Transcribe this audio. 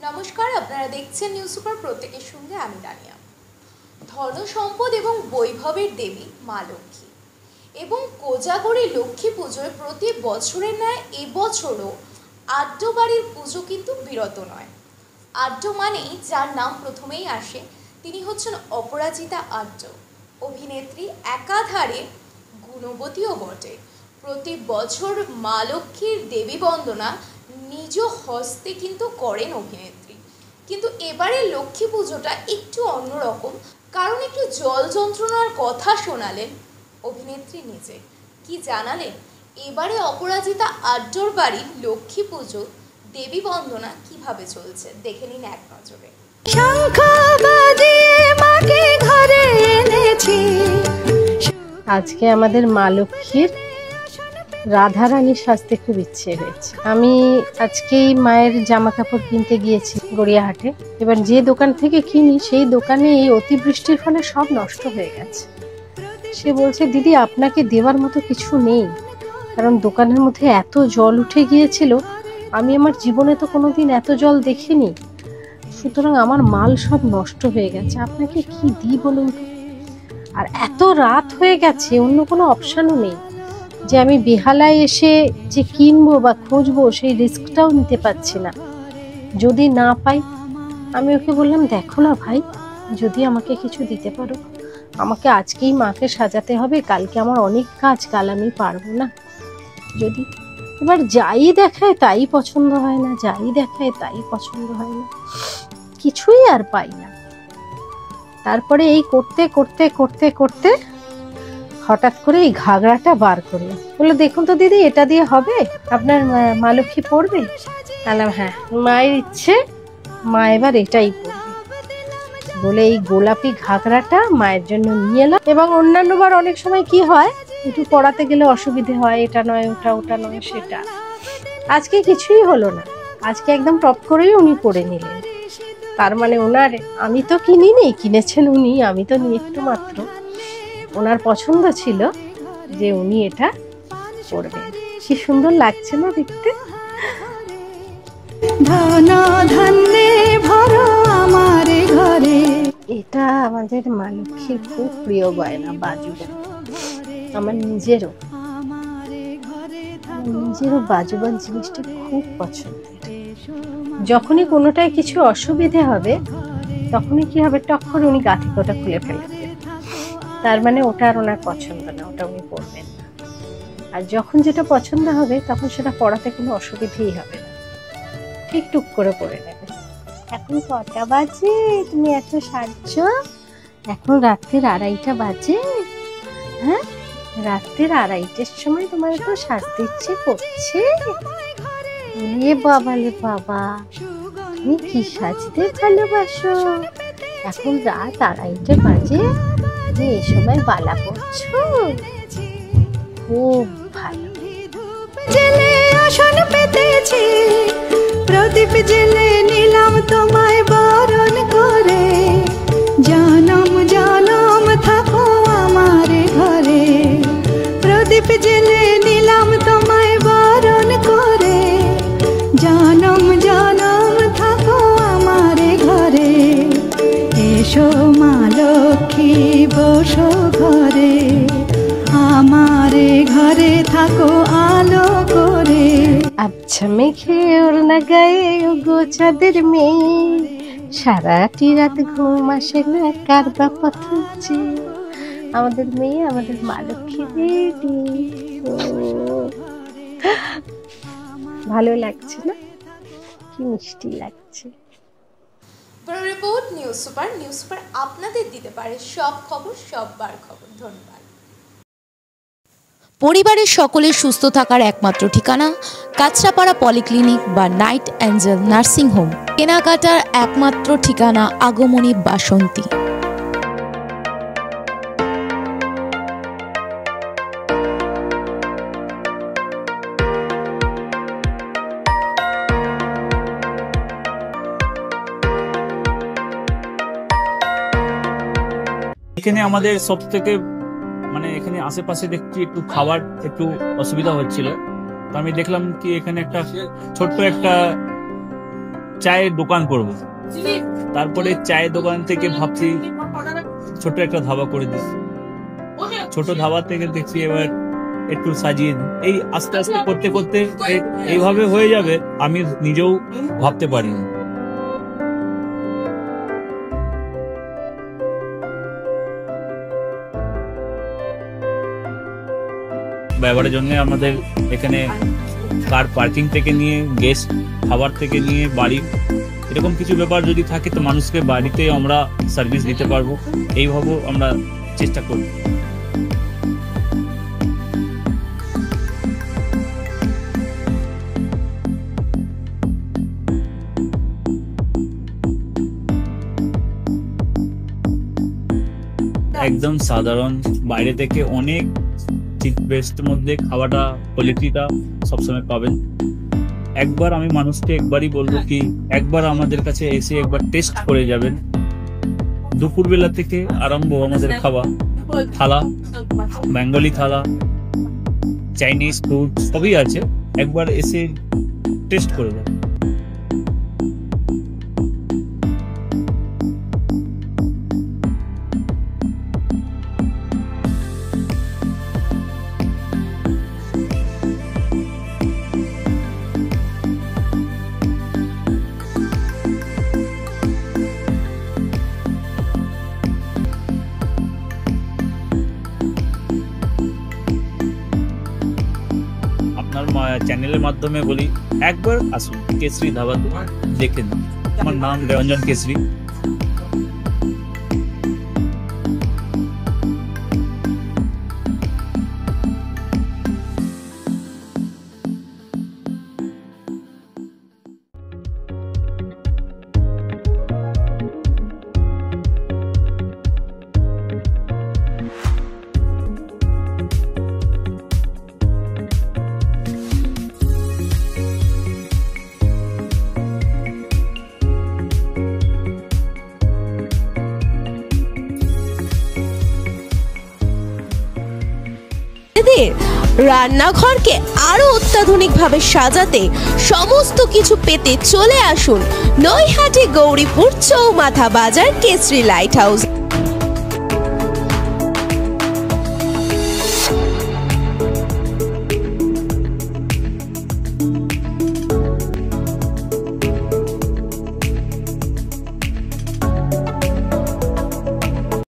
নমস্কার, আপনারা দেখছেন নিউজ সুপার। প্রত্যেকের সঙ্গে আমি রানিয়া। ধন সম্পদ এবং বৈভবের দেবী মা লক্ষ্মী এবং কোজাগরী লক্ষ্মী পুজোয় প্রতি বছরের ন্যায় এবছরও আড্ডো বাড়ির পুজো কিন্তু বিরত নয়। আড্ডো মানেই যার নাম প্রথমেই আসে তিনি হচ্ছেন অপরাজিতা আড্ড, অভিনেত্রী, একাধারে গুণবতীও বটে। প্রতি বছর মা লক্ষ্মীর দেবী বন্দনা নিজ হস্তে কিন্তু করেন অভিনেত্রী, কিন্তু এবারে লক্ষ্মী পুজোটা একটু অন্যরকম, কারণ একটু জল যন্ত্রণার কথা শোনালেন অভিনেত্রী নিজে। কি জানালেন এবারে অপরাজিতা আড্ডোর বাড়ির লক্ষ্মী পুজো দেবী বন্দনা কিভাবে চলছে, দেখে নিন এক নজরে। আজকে আমাদের মা লক্ষ্মীর রাধারানীর সাজতে খুব ইচ্ছে হয়েছে। আমি আজকেই মায়ের জামা কাপড় কিনতে গিয়েছি গড়িয়াহাটে। এবার যে দোকান থেকে কিনি সেই দোকানে এই অতিবৃষ্টির ফলে সব নষ্ট হয়ে গেছে। সে বলছে, দিদি আপনাকে দেওয়ার মতো কিছু নেই, কারণ দোকানের মধ্যে এত জল উঠে গিয়েছিল, আমি আমার জীবনে তো কোনোদিন এত জল দেখিনি, সুতরাং আমার মাল সব নষ্ট হয়ে গেছে, আপনাকে কি দিই বলুন তো। আর এত রাত হয়ে গেছে, অন্য কোনো অপশানও নেই যে আমি বেহালায় এসে যে কিনবো বা খুঁজবো, সেই রিস্কটাও নিতে পারছি না যদি না পাই। আমি ওকে বললাম, দেখো না ভাই, যদি আমাকে কিছু দিতে পারো, আমাকে আজকেই মাকে সাজাতে হবে, কালকে আমার অনেক কাজ, কাল আমি পারবো না যদি। এবার যাই দেখায় তাই পছন্দ হয় না, যাই দেখায় তাই পছন্দ হয় না, কিছুই আর পাই না। তারপরে এই করতে করতে করতে করতে হঠাৎ করে এই ঘাগরাটা বার করলো। বললো, দেখুন তো দিদি, এটা দিয়ে হবে? আপনার মা লক্ষ্মী পড়বে? বললাম, হ্যাঁ, মায়ের ইচ্ছে, মা এবার এটাই পড়বে বলে এই গোলাপি ঘাগরাটা মায়ের জন্য নিয়ে এলাম। এবং অন্যান্যবার অনেক সময় কি হয়, একটু পড়াতে গেলে অসুবিধে হয়, এটা নয় ওটা, ওটা নয় সেটা। আজকে কিছুই হলো না, আজকে একদম টপ করেই উনি পড়ে নিলেন। তার মানে ওনার, আমি তো কিনিনি, কিনেছেন উনি, আমি তো নিয়ে একটু মাত্র। ওনার পছন্দ ছিল যে উনি এটা পড়বেন। কি সুন্দর লাগছে না দেখতে? এটা আমাদের মা লক্ষ্মীর খুব প্রিয় গয়না, বাজুবন। আমার নিজেরও বাজুবন জিনিসটা খুব পছন্দের। যখনই কোনোটায় কিছু অসুবিধে হবে, তখনই কি হবে, টক করে উনি গা থেকে ওটা খুলে ফেলবেন। তার মানে ওটা আর ওনার পছন্দ না, ওটা উনি পড়বেন না। আর যখন যেটা পছন্দ হবে তখন সেটা পড়াতে কোনো অসুবিধেই হবে না, ঠিক টুক করে পড়ে নেবে। এখন কটা বাজে? তুমি এত সাজছ? এখন রাত্রির 2:30 বাজে। হ্যাঁ, রাত্রির 2:30টার সময় তোমার তো সাজতে ইচ্ছে করছে? এ বাবা রে বাবা, তুমি কি সাজতে ভালোবাসো? এখন রাত 2:30 বাজে, তুমি এই সময় বালা পড়ছো? খুব ভালো। আসন পেতেছি, প্রদীপ জেলে নিলাম তোমায় বরণ করে, জনম জনম থাকো আমার ঘরে। প্রদীপ জেলে নিলাম তোমায় বরণ করে, জনম জনম থাকো আমার ঘরে। এসো মা লক্ষ্মী বসো ঘরে, আমার ঘরে থাকো আলো করে। আচ্ছা মেঘে ওড়না গায়ে গো চাঁদের মেয়ে, সারাটি রাত ঘুম আসে না কার বা পথে। আমাদের মেয়ে, আমাদের মা লক্ষ্মী রেডি। ভালো লাগছে না? কি মিষ্টি লাগছে। Report news super. News super আপনাদের দিতে পারে সব খবর, সববার খবর। ধন্যবাদ। পরিবারের সকলের সুস্থ থাকার একমাত্র ঠিকানা কাঁচরাপাড়া পলিক্লিনিক বা নাইট অ্যাঞ্জেল নার্সিং হোম। কেনাকাটার একমাত্র ঠিকানা আগমনী বাসন্তী। এখানে আমাদের সব থেকে মানে এখানে আশেপাশে দেখছি একটু খাবার একটু অসুবিধা হচ্ছিল, তো আমি দেখলাম কি এখানে একটা ছোট্ট একটা চায়ের দোকান করব। তারপরে চায়ের দোকান থেকে ভাবছি ছোট একটা ধাবা করে দিই। ছোট ধাবা থেকে দেখছি এবার একটু সাজিয়ে দিই। এই আস্তে আস্তে করতে করতে এইভাবে হয়ে যাবে, আমি নিজেও ভাবতে পারিনি। ব্যবহারের জন্য আমাদের এখানে কার পার্কিং থেকে নিয়ে গেস্ট খাবার থেকে নিয়ে বাড়ি, এরকম কিছু ব্যাপার যদি থাকে তো মানুষকে বাড়িতে আমরা সার্ভিস দিতে পারবো, এইভাবেও আমরা চেষ্টা করব। একদম সাধারণ, বাইরে থেকে অনেক চিপ বেস্টের মধ্যে খাওয়াটা কোয়ালিটিটা সবসময় পাবেন। একবার আমি মানুষকে একবারই বলবো কি একবার আমাদের কাছে এসে একবার টেস্ট করে যাবেন। দুপুরবেলা থেকে আরম্ভ আমাদের খাওয়া, থালা, বেঙ্গলি থালা, চাইনিজ ফুড সবই আছে, একবার এসে টেস্ট করে যাবেন। আপনার চ্যানেলের মাধ্যমে বলি একবার আসুন কেশরী ধাবাতে, দেখেন। আমার নাম রঞ্জন কেশরী। রান্নাঘরকে আরো অত্যাধুনিকভাবে সাজাতে সমস্ত কিছু পেতে চলে আসুন নৈহাটি গৌরীপুর চৌমাথা বাজার কেশরী লাইট হাউস।